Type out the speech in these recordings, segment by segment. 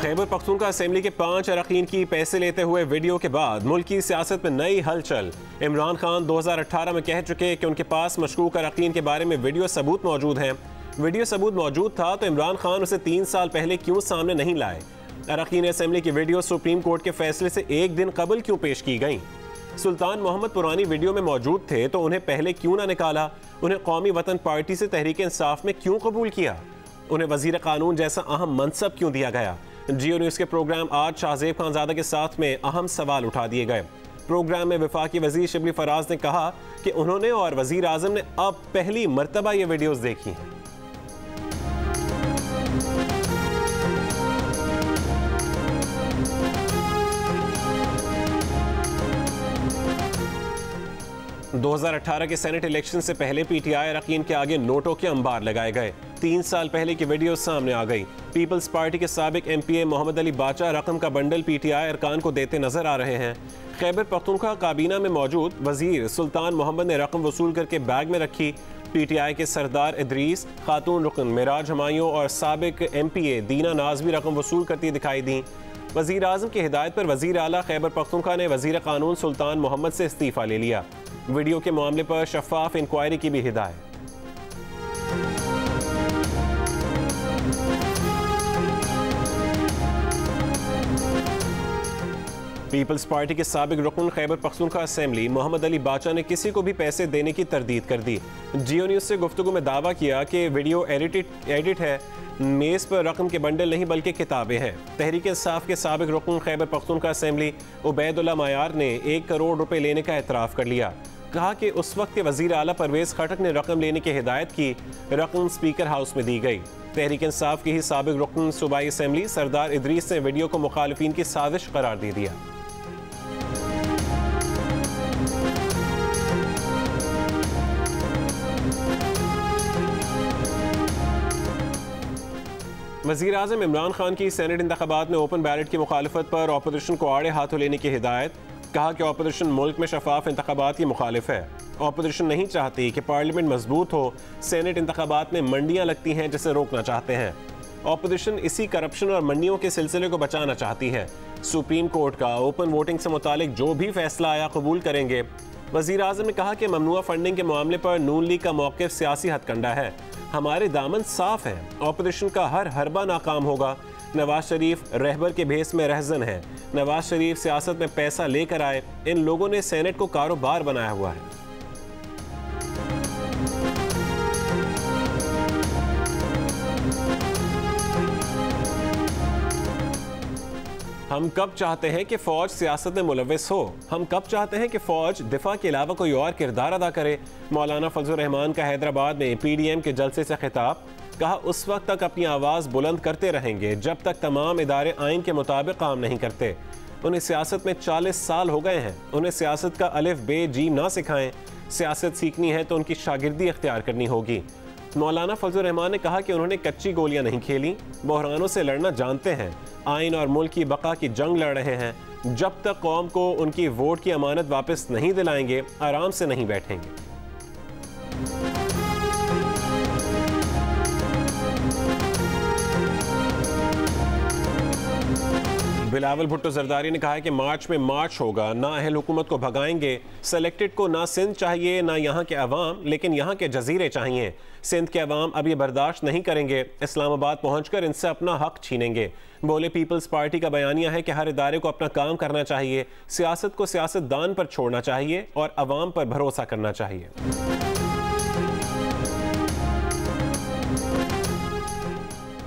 Khyber Pakhtunkhwa assembly के 5 अरकान की पैसे लेते हुए वीडियो के बाद मुल्क की सियासत में नई हलचल। इमरान खान 2018 में कह चुके कि उनके पास मशकूक अरकान के बारे में वीडियो सबूत मौजूद हैं। वीडियो सबूत मौजूद था तो इमरान खान उसे 3 साल पहले क्यों सामने नहीं लाए? अरकान असेंबली की वीडियो सुप्रीम कोर्ट के फैसले से एक दिन कबल क्यों पेश की गई? सुल्तान मोहम्मद पुरानी वीडियो में मौजूद थे तो उन्हें पहले क्यों ना निकाला? उन्हें कौमी वतन पार्टी से तहरीक इंसाफ में क्यों कबूल किया? उन्हें वजीर कानून जैसा अहम मनसब क्यों दिया गया? जियो न्यूज़ के प्रोग्राम आज शाहजेब खानजादा के साथ में अहम सवाल उठा दिए गए। प्रोग्राम में वफाकी वजीर शिबली फराज ने कहा कि उन्होंने और वजीर आजम ने अब पहली मर्तबा ये वीडियोस देखी हैं। – 2018 के सेनेट इलेक्शन से पहले पीटीआई अरकान के आगे नोटों के अंबार लगाए गए। 3 साल पहले की वीडियो सामने आ गई। पीपल्स पार्टी के साबिक एमपीए मोहम्मद अली बाचा रकम का बंडल पीटीआई अरकान को देते नजर आ रहे हैं। खैबर पख्तूनख्वा काबीना में मौजूद वजीर सुल्तान मोहम्मद ने रकम वसूल करके बैग में रखी। पीटीआई के सरदार इदरीस, खातून रुकन मिराज हमायूं और साबिक एमपीए दीना नाज भी रकम वसूल करती दिखाई दी। वजीर आजम की हिदायत पर वजीर आला खैबर पख्तूनख्वा ने वजीर कानून सुल्तान मोहम्मद से इस्तीफा ले लिया। वीडियो के मामले पर शफाफ इंक्वायरी की भी हिदायत। पीपल्स पार्टी के साबिक रुकन खैबर पख्तूनख्वा असेंबली मोहम्मद अली बाचा ने किसी को भी पैसे देने की तरदीद कर दी। जियो न्यूज़ से गुफ्तगू में दावा किया कि वीडियो एडिट है, मेज़ पर रकम के बंडल नहीं बल्कि किताबें हैं। तहरीक इंसाफ के साबिक रुकन खैबर पख्तूनख्वा असेंबली उबैदुल्ला मायार ने 1 करोड़ रुपए लेने का एतराफ़ कर लिया। कहा कि उस वक्त के वजीर आला परवेज खटक ने रकम लेने की हिदायत की। रकम स्पीकर हाउस में दी गई। तहरीक इंसाफ की ही साबिक रुकन सूबाई असेंबली सरदार इदरीस ने वीडियो को मुखालिफिन की साजिश करार दे दिया। वज़ीर आज़म इमरान खान की सेनेट इंतखाबात में ओपन बैलेट की मुखालफत पर ऑपोजिशन को आड़े हाथों लेने की हिदायत। कहा कि ऑपोजिशन मुल्क में शफाफ इंतखाबात की मुखालिफ है। ऑपोजिशन नहीं चाहती कि पार्लियामेंट मजबूत हो। सेनेट इंतखाबात में मंडियां लगती हैं जिसे रोकना चाहते हैं। ऑपोजिशन इसी करप्शन और मंडियों के सिलसिले को बचाना चाहती है। सुप्रीम कोर्ट का ओपन वोटिंग से मुतालिक जो भी फैसला आया कबूल करेंगे। वज़ीर आज़म ने कहा कि ममनुआ फंडिंग के मामले पर नून लीग का मौक़िफ़ सियासी हथकंडा है। हमारे दामन साफ है। ऑपोजिशन का हर हरबा नाकाम होगा। नवाज शरीफ रहबर के भेस में रहजन है। नवाज शरीफ सियासत में पैसा लेकर आए। इन लोगों ने सेनेट को कारोबार बनाया हुआ है। हम कब चाहते हैं कि फौज सियासत में मुलविस हो? हम कब चाहते हैं कि फौज दिफा के अलावा कोई और किरदार अदा करे? मौलाना फजल रहमान का हैदराबाद में पीडीएम के जलसे से खिताब। कहा उस वक्त तक अपनी आवाज़ बुलंद करते रहेंगे जब तक तमाम इदारे आइन के मुताबिक काम नहीं करते। उन्हें सियासत में 40 साल हो गए हैं। उन्हें सियासत का अलिफ बे जीम ना सिखाएं। सियासत सीखनी है तो उनकी शागिर्दी इख्तियार करनी होगी। मौलाना फजल रहमान ने कहा कि उन्होंने कच्ची गोलियां नहीं खेली, बहरानों से लड़ना जानते हैं। आइन और मुल्क की बका की जंग लड़ रहे हैं। जब तक कौम को उनकी वोट की अमानत वापस नहीं दिलाएंगे, आराम से नहीं बैठेंगे। बिलावल भुट्टो जरदारी ने कहा है कि मार्च में मार्च होगा, ना अहल हुकूमत को भगाएंगे। सेलेक्टेड को ना सिंध चाहिए ना यहाँ के अवाम, लेकिन यहाँ के जजीरे चाहिए। सिंध के अवाम अब ये बर्दाश्त नहीं करेंगे। इस्लामाबाद पहुंचकर इनसे अपना हक छीनेंगे। बोले पीपल्स पार्टी का बयानिया है कि हर इदारे को अपना काम करना चाहिए। सियासत को सियासतदान पर छोड़ना चाहिए और अवाम पर भरोसा करना चाहिए।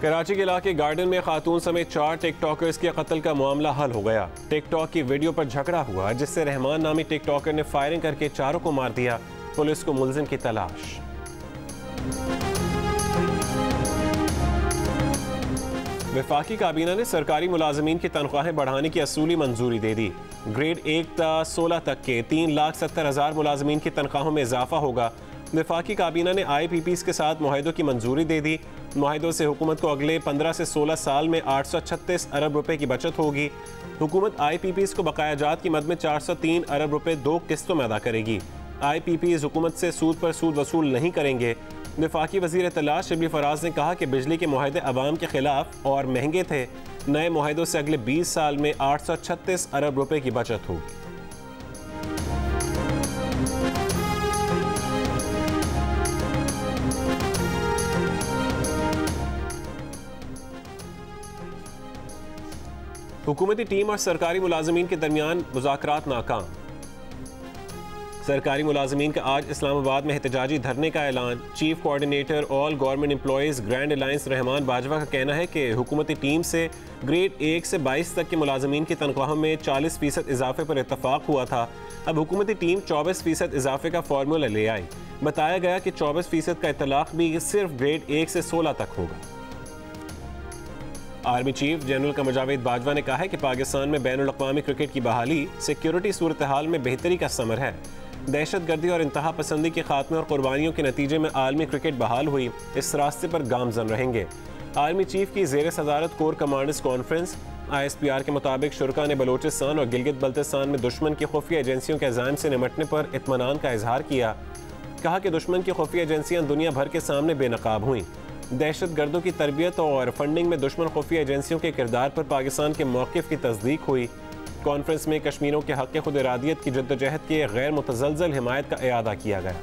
कराची के इलाके गार्डन में खातून समेत 4 टिकटॉकर्स के कत्ल का मामला हल हो गया। टिकटॉक की वीडियो पर झगड़ा हुआ जिससे रहमान नामी टिकटॉकर ने फायरिंग करके 4 को मार दिया। पुलिस को मुलजिम की तलाश। वफाकी काबीना ने सरकारी मुलाजमीन की तनख्वाहें बढ़ाने की असूली मंजूरी दे दी। ग्रेड 1 से 16 तक के 3,70,000 मुलाजमीन की तनख्वाहों में इजाफा होगा। वफाकी काबीना ने IPPs के साथ मुआहदों की मंजूरी दे दी। मुआहदों से हुकूमत को अगले 15 से 16 साल में 836 अरब रुपए की बचत होगी। हुकूमत IPPs को बकायाजात की मद में 403 अरब रुपए 2 किस्तों में अदा करेगी। IPPs हुकूमत से सूद पर सूद वसूल नहीं करेंगे। वफाकी वज़ीर इत्तलात शिबली फराज ने कहा कि बिजली के मुआहदे अवाम के खिलाफ और महंगे थे। नए मुआहदों से अगले 20 साल में 836 अरब रुपए की बचत होगी। हुकूमती टीम और सरकारी मुलाजमीन के दरमियान मुज़ाकरात नाकाम। सरकारी मुलाजमीन का आज इस्लामाबाद में एहतजाजी धरने का ऐलान। Chief coordinator all government employees grand alliance Rahman Bajwa का कहना है कि हुकूमती टीम से ग्रेड 1 से 22 तक के मुलाजमीन की तनख्वाहों में 40% इजाफे पर इतफाक हुआ था। अब हुकूमती टीम 24% इजाफे का फार्मूला ले आई। बताया गया कि 24% का इतलाक भी सिर्फ ग्रेड 1 से 16 तक होगा। Army chief general Qamar Javed Bajwa ने कहा है कि पाकिस्तान में बैनुल अक़वामी क्रिकेट की बहाली सिक्योरिटी सूरत हाल में बेहतरी का समर है। दहशत गर्दी और इंतहा पसंदी के खात्मे और कुर्बानियों के नतीजे में आलमी क्रिकेट बहाल हुई। इस रास्ते पर गामजन रहेंगे। आर्मी चीफ की ज़ेर सदारत कोर कमांडर्स कॉन्फ्रेंस। ISPR के मुताबिक शुरका ने बलोचिस्तान और गिलगित बल्तिस्तान में दुश्मन की खुफिया एजेंसियों के अज़ाइम से निमटने पर इत्मीनान का इजहार किया। कहा कि दुश्मन की खुफिया एजेंसियाँ दुनिया भर के सामने बेनकाब हुई। दहशत गर्दों की तरबियत और फंडिंग में दुश्मन खुफिया एजेंसियों के किरदार पर पाकिस्तान के मौक़िफ़ की तस्दीक हुई। कॉन्फ्रेंस में कश्मीरों के हक़ खुद इरादियत की जद्दोजहद की गैर मुतज़लज़ल हिमायत का इयादा किया गया।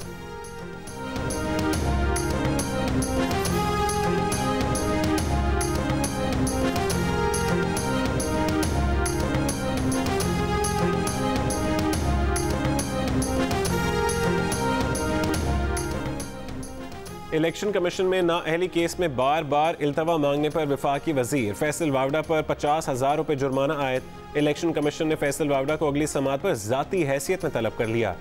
इलेक्शन कमीशन में नाअहली केस में बार बार इल्तवा मांगने पर वफाकी वजीर फैसल वावडा पर 50,000 रुपये जुर्माना आयद। इलेक्शन कमीशन ने फैसल वावडा को अगली समात पर ज़ाती हैसियत में तलब कर लिया।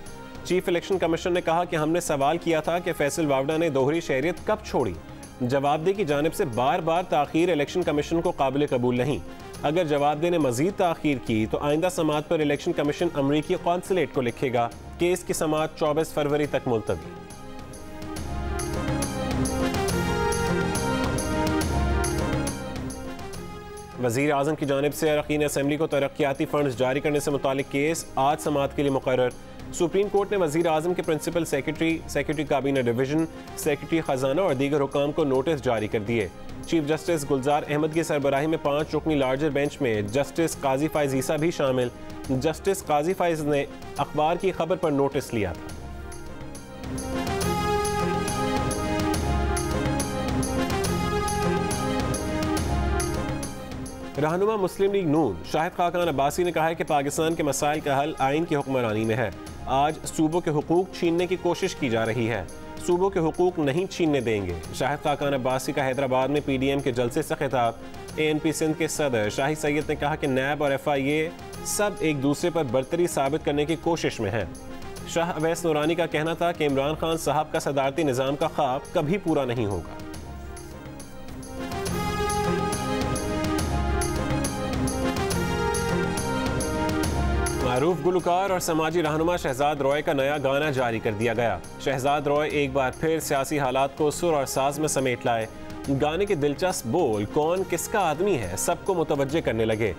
चीफ इलेक्शन कमीशन ने कहा कि हमने सवाल किया था कि फैसल वावडा ने दोहरी शहरियत कब छोड़ी। जवाबदेही की जानिब से बार बार ताख़ीर इलेक्शन कमीशन को काबिल कबूल नहीं। अगर जवाबदेही ने मजीद ताख़ीर की तो आइंदा समात पर इलेक्शन कमीशन अमरीकी कौंसलेट को लिखेगा। केस की समात 24 फरवरी तक मुलतवी। वज़ीर आज़म की जानिब से अरकान असम्बली को तरक्याती फंड्स जारी करने से मुतालिक केस आज समाअत के लिए मुकर्रर। सुप्रीम कोर्ट ने वज़ीर आज़म के प्रिंसिपल सेक्रेटरी, सेक्रेटरी काबीना डिवीज़न, सेक्रेटरी ख़जाना और दीगर हुकाम को नोटिस जारी कर दिए। चीफ जस्टिस गुलजार अहमद की सरबराही में 5 रुकनी लार्जर बेंच में जस्टिस काजी फाइज ईसा भी शामिल। जस्टिस काजी फाइज ने अखबार की खबर पर नोटिस लिया था। रहनुमा मुस्लिम लीग नून शाहिद खाकान अब्बासी ने कहा है कि पाकिस्तान के मसाइल का हल आइन की हुक्मरानी में है। आज सूबों के हुकूक छीनने की कोशिश की जा रही है। सूबों के हुकूक नहीं छीनने देंगे। शाहिद खाकान अब्बासी का हैदराबाद में PDM के जलसे से खिताब। ANP सिंध के सदर शाही सैयद ने कहा कि नैब और FIA सब एक दूसरे पर बरतरी साबित करने की कोशिश में हैं। शाह अवैस नूरानी का कहना था कि इमरान खान साहब का सदारती निज़ाम का ख्वाब कभी पूरा नहीं होगा। मारूफ गुलकार और समाजी रहनुमा शहजाद रॉय का नया गाना जारी कर दिया गया। शहजाद रॉय एक बार फिर सियासी हालात को सुर और साज में समेट लाए। गाने के दिलचस्प बोल कौन किसका आदमी है सबको मुतवज्जे करने लगे।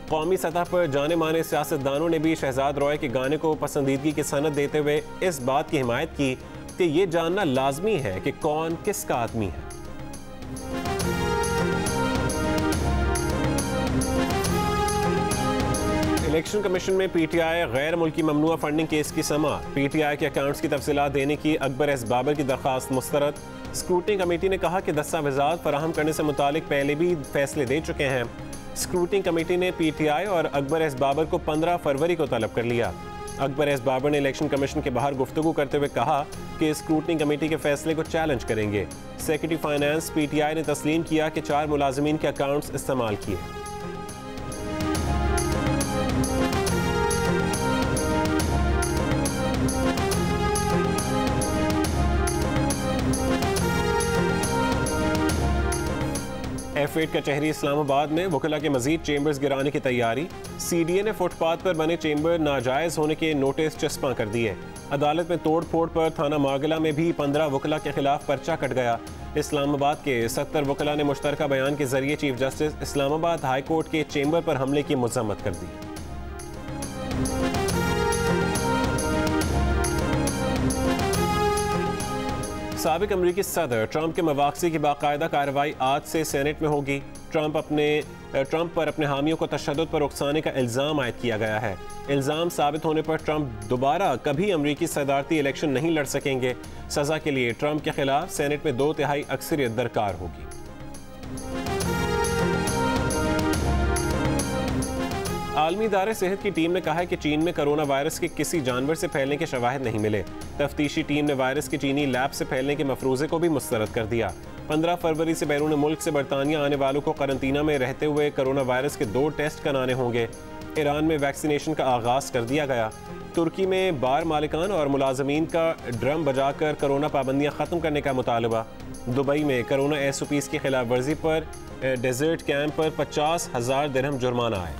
कौमी सतह पर जाने माने सियासतदानों ने भी शहजाद रॉय के गाने को पसंदीदगी की सनद देते हुए इस बात की हिमायत की कि ये जानना लाजमी है कि कौन किसका आदमी है। इलेक्शन कमीशन में PTI गैर मुल्की ममनुआ फंडिंग केस की समाअत। PTI के अकाउंट्स की तफसीलात देने की अकबर एस बाबर की दरख्वास्त मुस्तरद। स्क्रूटनी कमेटी ने कहा कि दस्तावेज़ात फराहम करने से मुतालिक पहले भी फैसले दे चुके हैं। स्क्रूटनी कमेटी ने PTI और अकबर एस बाबर को 15 फरवरी को तलब कर लिया। अकबर एस बाबर ने इलेक्शन कमीशन के बाहर गुफ्तगू करते हुए कहा कि स्क्रूटनी कमेटी के फैसले को चैलेंज करेंगे। सेक्रेटरी फाइनेंस PTI ने तस्लीम किया कि 4 मुलाजमीन के अकाउंट्स इस्तेमाल किए। F8 कचहरी इस्लामाबाद में वकला के मजीद चेंबर्स गिराने की तैयारी। CDA ने फुटपाथ पर बने चेंबर नाजायज़ होने के नोटिस चस्पा कर दिए। अदालत में तोड़ फोड़ पर थाना मागला में भी 15 वकला के खिलाफ पर्चा कट गया। इस्लामाबाद के 70 वकला ने मुश्तरका बयान के जरिए chief justice Islamabad high court के चेंबर पर हमले की मजम्मत कर दी। साबिक अमरीकी सदर ट्रंप के मवाक़सी की बाकायदा कार्रवाई आज से सेनेट में होगी। ट्रंप पर अपने हामियों को तशद्दुद पर उकसाने का इल्ज़ाम आयद किया गया है। इल्ज़ाम साबित होने पर ट्रंप दोबारा कभी अमरीकी सदारती इलेक्शन नहीं लड़ सकेंगे। सज़ा के लिए ट्रंप के खिलाफ सेनेट में 2/3 अक्सरियत दरकार होगी। आलमी इदारे सेहत की टीम ने कहा है कि चीन में कोरोना वायरस के किसी जानवर से फैलने के शवाहिद नहीं मिले। तफ्तीशी टीम ने वायरस के चीनी लैब से फैलने के मफरूज़े को भी मुस्तरद कर दिया। 15 फरवरी से बैरून मुल्क से बरतानिया आने वालों को करंतना में रहते हुए कोरोना वायरस के 2 टेस्ट कराने होंगे। ईरान में वैक्सीनेशन का आगाज़ कर दिया गया। तुर्की में बार मालिकान और मुलाजमीन का ड्रम बजाकर कोरोना पाबंदियाँ ख़त्म करने का मुतालबा। दुबई में कोरोना SOPs की खिलाफ वर्जी पर डेजर्ट कैंप पर 50,000 दिरहम जुर्माना आए।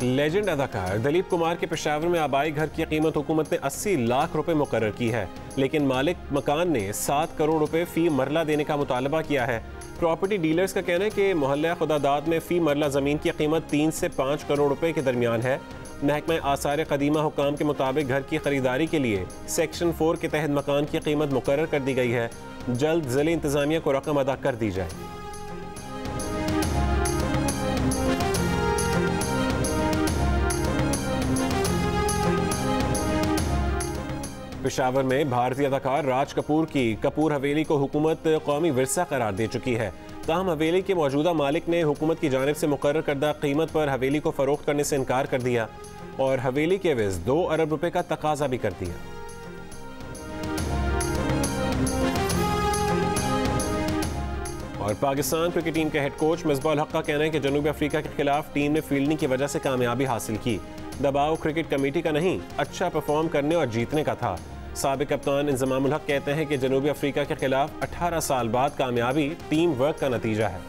लेजेंड अदाकार दिलीप कुमार के पेशावर में आबाई घर की कीमत हुकूमत ने 80 लाख रुपए मुकर्रर की है, लेकिन मालिक मकान ने 7 करोड़ रुपए फी मरला देने का मुतालबा किया है। प्रॉपर्टी डीलर्स का कहना है कि मोहल्ला खुदादाद में फी मरला ज़मीन की कीमत 3 से 5 करोड़ रुपए के दरमियान है। महकमा आसार कदीमा हुकाम के मुताबिक घर की खरीदारी के लिए सेक्शन 4 के तहत मकान की कीमत मुकर्रर कर दी गई है। जल्द ज़िले इंतज़ामिया को रकम अदा कर दी जाए। पेशावर में भारतीय अदाकार राज कपूर की कपूर हवेली को हुकूमत कौमी विरसा करार दे चुकी है। ताहम हवेली के मौजूदा मालिक ने हुकूमत की जानिब से मुकर्रर करदा कीमत पर हवेली को फरोख्त करने से इनकार कर दिया और हवेली के एवज़ 2 अरब रुपए का तकाजा भी कर दिया। और पाकिस्तान क्रिकेट टीम के हेड कोच मिसबाह-उल हक का कहना है कि जनूबी अफ्रीका के खिलाफ टीम ने फील्डिंग की वजह से कामयाबी हासिल की। दबाव क्रिकेट कमेटी का नहीं, अच्छा परफॉर्म करने और जीतने का था। साबिक कप्तान इंजमामुल हक कहते हैं कि जनूबी अफ्रीका के खिलाफ 18 साल बाद कामयाबी टीम वर्क का नतीजा है।